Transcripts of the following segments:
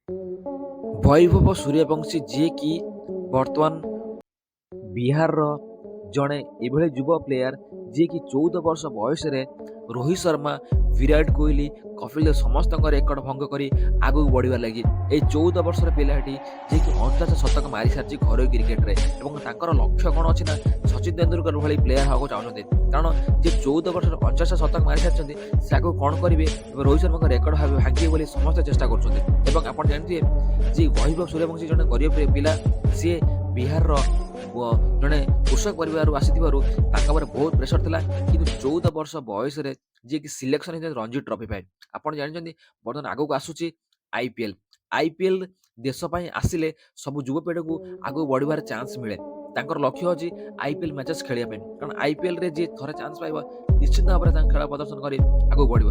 ବୈଭବ ସୂର୍ଯ୍ୟବଂଶୀ ଯିଏକି ବର୍ତ୍ତମାନ ବିହାରର ଜଣେ ଏଭଳି ଯୁବ ପ୍ଲେୟାର ଯିଏକି 14 ବର୍ଷ ବୟସରେ ରୋହିତ ଶର୍ମା, ବିରାଟ କୋହଲି, କପିଲ ଦେବ ସମସ୍ତଙ୍କ ରେକର୍ଡ ଭଙ୍ଗ କରି ଆଗକୁ ବଢ଼ିବା ଲାଗି ଏଇ 14 ବର୍ଷର ପିଲାଟି ଯିଏକି 49 ଶତକ ମାରିସାରିଛି ଘରୋଇ କ୍ରିକେଟରେ ଏବଂ ତାଙ୍କର ଲକ୍ଷ୍ୟ କ'ଣ ଅଛି ନା ସଚିନ ତେନ୍ଦୁଲକର ଭଳି ପ୍ଲେୟାର ହେବାକୁ ଚାହୁଁଛନ୍ତି। କାରଣ ଯେ 14 ବର୍ଷରେ 49 ଶତକ ମାରିସାରିଛନ୍ତି ସେ ଆଗକୁ କ'ଣ କରିବେ ଏବଂ ରୋହିତ ଶର୍ମାଙ୍କ ରେକର୍ଡ ଭାଙ୍ଗିବେ ବୋଲି ସମସ୍ତେ ଚେଷ୍ଟା କରୁଛନ୍ତି। ଏବଂ ଆପଣ ଜାଣିଥିବେ ଯେ ବୈଭବ ସୂର୍ଯ୍ୟବଂଶୀ ଜଣେ ଗରିବ ପିଲା, ସିଏ ବିହାରର ଜଣେ କୃଷକ ପରିବାରରୁ ଆସିଥିବାରୁ ତାଙ୍କ ଉପରେ ବହୁତ ପ୍ରେସର ଥିଲା। କିନ୍ତୁ 14 ବର୍ଷ ବୟସରେ ଯିଏକି ସିଲେକ୍ସନ ହେଇଛନ୍ତି ରଞ୍ଜି ଟ୍ରଫି ପାଇଁ। ଆପଣ ଜାଣିଛନ୍ତି ବର୍ତ୍ତମାନ ଆଗକୁ ଆସୁଛି ଆଇପିଏଲ୍। ଆଇପିଏଲ୍ ଦେଶ ପାଇଁ ଆସିଲେ ସବୁ ଯୁବପିଢ଼ିକୁ ଆଗକୁ ବଢ଼ିବାର ଚାନ୍ସ ମିଳେ। ତାଙ୍କର ଲକ୍ଷ୍ୟ ଅଛି ଆଇପିଏଲ୍ ମ୍ୟାଚେସ୍ ଖେଳିବା ପାଇଁ। କାରଣ ଆଇପିଏଲ୍ରେ ଯିଏ ଥରେ ଚାନ୍ସ ପାଇବ ନିଶ୍ଚିତ ଭାବରେ ତାଙ୍କ ଖେଳ ପ୍ରଦର୍ଶନ କରି ଆଗକୁ ବଢ଼ିବ।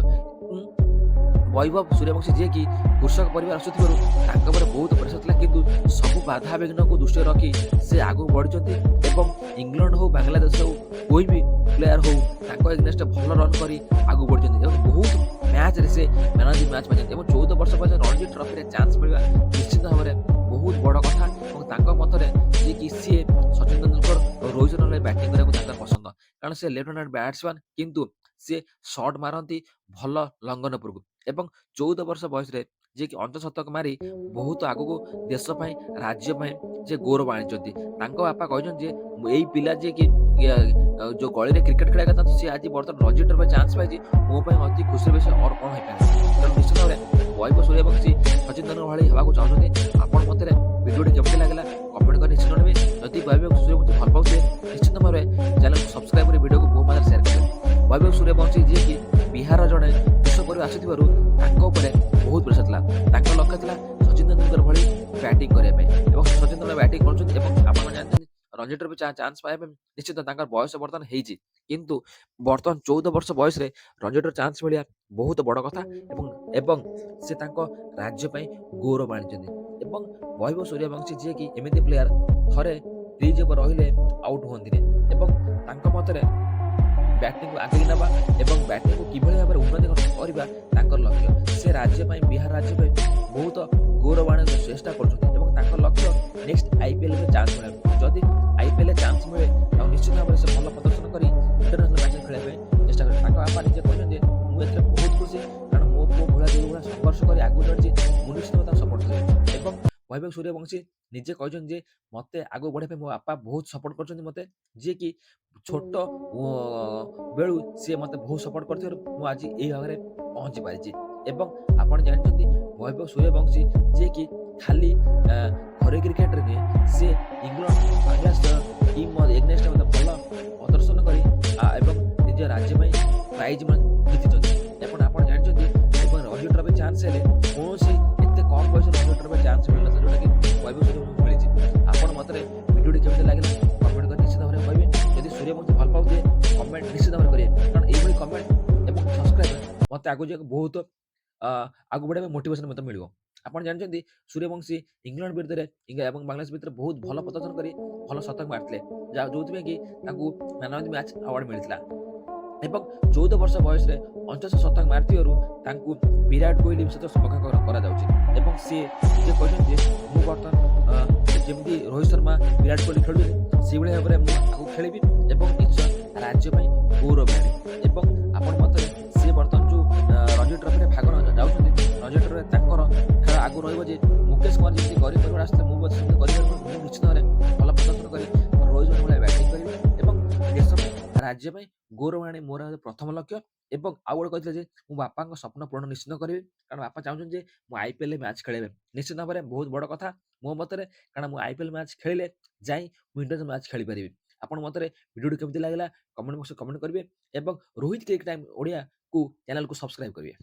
ବୈଭବ ସୂର୍ଯ୍ୟବଂଶୀ ଯିଏକି କୃଷକ ପରିବାର ଆସୁଥିବାରୁ ତାଙ୍କ ଉପରେ ବହୁତ ପ୍ରେସର ଥିଲା, କିନ୍ତୁ ସବୁ ବାଧାବିଘ୍ନକୁ ଦୃଷ୍ଟିରେ ରଖି ସେ ଆଗକୁ ବଢ଼ିଛନ୍ତି ଏବଂ ଇଂଲଣ୍ଡ ହଉ ବାଂଲାଦେଶ ହଉ କୋଇ ବି ପ୍ଲେୟାର ହଉ ତାଙ୍କ ଏଗନେଷ୍ଟରେ ଭଲ ରନ୍ କରି ଆଗକୁ ବଢ଼ିଛନ୍ତି ଏବଂ ବହୁତ ମ୍ୟାଚ୍ରେ ସେ ମ୍ୟାନ୍ ଅଫ୍ ଦି ମ୍ୟାଚ୍ ପାଇଛନ୍ତି ଏବଂ 14 ବର୍ଷ ବୟସରେ ରଣଜୀ ଟ୍ରଫିରେ ଚାନ୍ସ ମିଳିବା ନିଶ୍ଚିତ ଭାବରେ ବହୁତ ବଡ଼ କଥା। ଏବଂ ତାଙ୍କ ମତରେ ଯିଏକି ସିଏ ସଚିନ ତେନ୍ଦୁଲକର ଓ ରୋହିତ ଶର୍ମା ବ୍ୟାଟିଂ କରିବାକୁ ତାଙ୍କର ପସନ୍ଦ। କାରଣ ସେ ଲେଫ୍ଟ ହ୍ୟାଣ୍ଡ ବ୍ୟାଟ୍ସମ୍ୟାନ୍, କିନ୍ତୁ ସିଏ ସଟ୍ ମାରନ୍ତି ଭଲ ଲଙ୍ଗନ ଉପରକୁ ଏବଂ 14 ବର୍ଷ ବୟସରେ ଯିଏକି 50 ଶତକ ମାରି ବହୁତ ଆଗକୁ ଦେଶ ପାଇଁ ରାଜ୍ୟ ପାଇଁ ଯେ ଗୌରବ ଆଣିଛନ୍ତି। ତାଙ୍କ ବାପା କହିଛନ୍ତି ଯେ ଏଇ ପିଲା ଯିଏକି ଯୋଉ ଗଳିରେ କ୍ରିକେଟ ଖେଳିବା କଥା ସିଏ ଆଜି ବର୍ତ୍ତମାନ ରଞ୍ଜି ଟ୍ରଫି ଚାନ୍ସ ପାଇଛି, ମୋ ପାଇଁ ଅତି ଖୁସିର ବିଷୟ ଅର କ'ଣ ହେଇପାରେ। ତେଣୁ ନିଶ୍ଚିତ ଭାବରେ ବୈଭବ ସୂର୍ଯ୍ୟବଂଶୀ ସଚିନ ତେନ୍ଦୁଲକର ଭଳି ହେବାକୁ ଚାହୁଁଛନ୍ତି। ଆପଣ ମତରେ ଭିଡ଼ିଓଟି କେମିତି ଲାଗିଲା କମେଣ୍ଟ କରି ନିଶ୍ଚିତ ଜଣାଇବେ। ଯଦି ବୈଭବ ସୂର୍ଯ୍ୟବଂଶୀ ଭଲ ପାଉଥିବେ ନିଶ୍ଚିତ ଭାବରେ ଚ୍ୟାନେଲକୁ ସବସ୍କ୍ରାଇବ କରି ଭିଡ଼ିଓକୁ ବହୁ ମାତ୍ରାରେ ସେୟାର କରିବେ। ବୈଭବ ସୂର୍ଯ୍ୟବଂଶୀ ଯିଏକି ବିହାରର ଜଣେ କୃଷକ ପରିବାର ଆସିଥିବାରୁ ତାଙ୍କ ଉପରେ ବହୁତ ପ୍ରେସର ଥିଲା। ତାଙ୍କ ଲକ୍ଷ୍ୟ ଥିଲା ସଚିନ ତେନ୍ଦୁଲକର ଭଳି ବ୍ୟାଟିଂ କରିବା ପାଇଁ ଏବଂ ସଚିନ ତେନ୍ଦୁଲକର ବ୍ୟାଟିଂ କରୁଛନ୍ତି ଏବଂ ଆପଣ ଜାଣିଛନ୍ତି ରଞ୍ଜି ଟ୍ରଫି ଚାନ୍ସ ପାଇବା ପାଇଁ ନିଶ୍ଚିତ ତାଙ୍କର ବୟସ ବର୍ତ୍ତମାନ ହେଇଛି, କିନ୍ତୁ ବର୍ତ୍ତମାନ 14 ବର୍ଷ ବୟସରେ ରଞ୍ଜି ଟ୍ରଫି ଚାନ୍ସ ମିଳିବା ବହୁତ ବଡ଼ କଥା ଏବଂ ଏବଂ ସେ ତାଙ୍କ ରାଜ୍ୟ ପାଇଁ ଗୌରବ ଆଣିଛନ୍ତି। ଏବଂ ବୈଭବ ସୂର୍ଯ୍ୟବଂଶୀ ଯିଏକି ଏମିତି ପ୍ଲେୟାର ଥରେ କ୍ରିଜ୍ ଉପରେ ରହିଲେ ଆଉଟ୍ ହୁଅନ୍ତିନି ଏବଂ ତାଙ୍କ ମତରେ ବ୍ୟାଟିଂକୁ ଆଗେଇ ନେବା ଏବଂ ବ୍ୟାଟିଂକୁ କିଭଳି ଭାବରେ ଉନ୍ନତି କରିବା ତାଙ୍କର ଲକ୍ଷ୍ୟ। ସେ ରାଜ୍ୟ ପାଇଁ ବିହାର ରାଜ୍ୟ ପାଇଁ ବହୁତ ଗୌରବ ଆଣିବାକୁ ଚେଷ୍ଟା କରୁଛନ୍ତି ଏବଂ ତାଙ୍କ ଲକ୍ଷ୍ୟ ନେକ୍ସଟ ଆଇପିଏଲ୍ରେ ଚାନ୍ସ ମିଳିବ। ଯଦି ଆଇପିଏଲ୍ରେ ଚାନ୍ସ ମିଳେ ଆଉ ନିଶ୍ଚିତ ଭାବରେ ସେ ଭଲ ପ୍ରଦର୍ଶନ କରି ଇଣ୍ଟରନ୍ୟାସନାଲ ମ୍ୟାଚ୍ ଖେଳିବା ପାଇଁ ଚେଷ୍ଟା କରିବେ। ତାଙ୍କ ବାପା ନିଜେ କହିଛନ୍ତି ଯେ ମୁଁ ଏଥିରେ ବହୁତ ଖୁସି, କାରଣ ମୋ ପୁଅ ଭଳିଆ ଯେଉଁଭଳିଆ ସଂଘର୍ଷ କରି ଆଗକୁ ବଢ଼ିଛି ମୁଁ ନିଶ୍ଚିତ ତାକୁ ସପୋର୍ଟ କରିବି। ଏବଂ ବୈଭବ ସୂର୍ଯ୍ୟବଂଶୀ ନିଜେ କହିଛନ୍ତି ଯେ ମୋତେ ଆଗକୁ ବଢ଼ିବା ପାଇଁ ମୋ ବାପା ବହୁତ ସପୋର୍ଟ କରୁଛନ୍ତି ମୋତେ, ଯିଏକି ଛୋଟ ବେଳୁ ସିଏ ମୋତେ ବହୁତ ସପୋର୍ଟ କରିଥିବାରୁ ମୁଁ ଆଜି ଏହି ଭାବରେ ପହଞ୍ଚି ପାରିଛି। ଏବଂ ଆପଣ ଜାଣିଛନ୍ତି ବୈଭବ ସୂର୍ଯ୍ୟବଂଶୀ ଯିଏକି ଖାଲି ଘରୋଇ କ୍ରିକେଟରେ ନୁହେଁ, ସେ ଇଂଲଣ୍ଡ ବାଂଲାଦେଶ ଟିମ୍ ଏଗନେଷ୍ଟରେ ମଧ୍ୟ ଭଲ ପ୍ରଦର୍ଶନ କରି ଏବଂ ନିଜ ରାଜ୍ୟ ପାଇଁ ପ୍ରାଇଜ୍ ଜିତିଛନ୍ତି। ଏବଂ ଆପଣ ଜାଣିଛନ୍ତି ଏବଂ ରଞ୍ଜି ଟ୍ରଫି ଚାନ୍ସ ହେଲେ କୌଣସି ଏତେ କମ୍ ବୟସରେ ରଞ୍ଜି ଟ୍ରଫି ଚାନ୍ସ ମିଳିନଥିଲା ଯେଉଁଟାକି ବୈଭବ ସୂର୍ଯ୍ୟବଂଶୀ ମିଳିଛି। ଆପଣ ମତରେ ଭିଡ଼ିଓଟି କେମିତି ଲାଗିଲା କମେଣ୍ଟ କରି ନିଶ୍ଚିତ ଭାବରେ କହିବେ। ଯଦି ସୂର୍ଯ୍ୟବଂଶୀ ଭଲ ପାଉଥିବେ କମେଣ୍ଟ ନିଶ୍ଚିତ ଭାବରେ କରିବେ, କାରଣ ଏଇଭଳି କମେଣ୍ଟ ଏବଂ ସବସ୍କ୍ରାଇବ ମୋତେ ଆଗକୁ ଯିବାକୁ ବହୁତ ଆଗକୁ ବଢ଼ିବା ପାଇଁ ମୋଟିଭେସନ ମୋତେ ମିଳିବ। ଆପଣ ଜାଣିଛନ୍ତି ସୂର୍ଯ୍ୟବଂଶୀ ଇଂଲଣ୍ଡ ବିରୁଦ୍ଧରେ ଏବଂ ବାଂଲାଦେଶ ଭିତରେ ବହୁତ ଭଲ ପ୍ରଦର୍ଶନ କରି ଭଲ ଶତକ ମାରିଥିଲେ, ଯୋଉଥିପାଇଁ କି ତାଙ୍କୁ man of the match award ମିଳିଥିଲା। ଏବଂ 14 ବର୍ଷ ବୟସରେ 49 ଶତକ ମାରିଥିବାରୁ ତାଙ୍କୁ ବିରାଟ କୋହଲି ସହିତ ସମକକ୍ଷ କରାଯାଉଛି ଏବଂ ସିଏ ନିଜେ କହିଛନ୍ତି ଯେ ମୁଁ ବର୍ତ୍ତମାନ ଯେମିତି ରୋହିତ ଶର୍ମା ବିରାଟ କୋହଲି ଖେଳୁଛନ୍ତି ସେଇଭଳି ଭାବରେ ମୁଁ ଆଗକୁ ଖେଳିବି ଏବଂ ନିଜ ରାଜ୍ୟ ପାଇଁ ଗୌରବ ଆଣିବି। ଏବଂ ଆପଣ ମତରେ ସିଏ ବର୍ତ୍ତମାନ ଯେଉଁ ରଞ୍ଜି ଟ୍ରଫିରେ ଭାଗ ଯାଉଛନ୍ତି, ରଞ୍ଜି ଟ୍ରଫିରେ ତାଙ୍କର ଖେଳ ଆଗକୁ ରହିବ ଯେ ମୁକେଶ କୁମାର ଯେମିତି ଗରିବ ପରିବାର ଆସିଥିଲେ ମୁଁ ମଧ୍ୟ ସେମିତି ଗରିବ ପରିବାର, ମୁଁ ନିଶ୍ଚିତ ଭାବରେ ଭଲ ପ୍ରଦର୍ଶନ କରି ରୋହିତ ଶର୍ମା ଭଳିଆ ବ୍ୟାଟିଂ କରିବି ଏବଂ ଦେଶ ପାଇଁ ରାଜ୍ୟ ପାଇଁ ଗୌରବ ଆଣି ମୋର ପ୍ରଥମ ଲକ୍ଷ୍ୟ। ଏବଂ ଆଉ ଗୋଟେ କହିଥିଲେ ଯେ ମୁଁ ବାପାଙ୍କ ସ୍ୱପ୍ନ ପୂରଣ ନିଶ୍ଚିତ କରିବି, କାରଣ ବାପା ଚାହୁଁଛନ୍ତି ଯେ ମୁଁ ଆଇପିଏଲ୍ରେ ମ୍ୟାଚ୍ ଖେଳିବି। ନିଶ୍ଚିତ ଭାବରେ ବହୁତ ବଡ଼ କଥା ମୋ ମତରେ, କାରଣ ମୁଁ ଆଇପିଏଲ୍ ମ୍ୟାଚ୍ ଖେଳିଲେ ଯାଇ ମୁଁ ଇଣ୍ଟରନ୍ୟାସନାଲ ମ୍ୟାଚ୍ ଖେଳିପାରିବି। ଆପଣ ମତରେ ଭିଡ଼ିଓଟି କେମିତି ଲାଗିଲା କମେଣ୍ଟ ବକ୍ସରେ କମେଣ୍ଟ କରିବେ ଏବଂ ରୋହିତ କ୍ରିକେଟ ଟାଇମ୍ ଓଡ଼ିଆକୁ ଚ୍ୟାନେଲକୁ ସବସ୍କ୍ରାଇବ କରିବେ।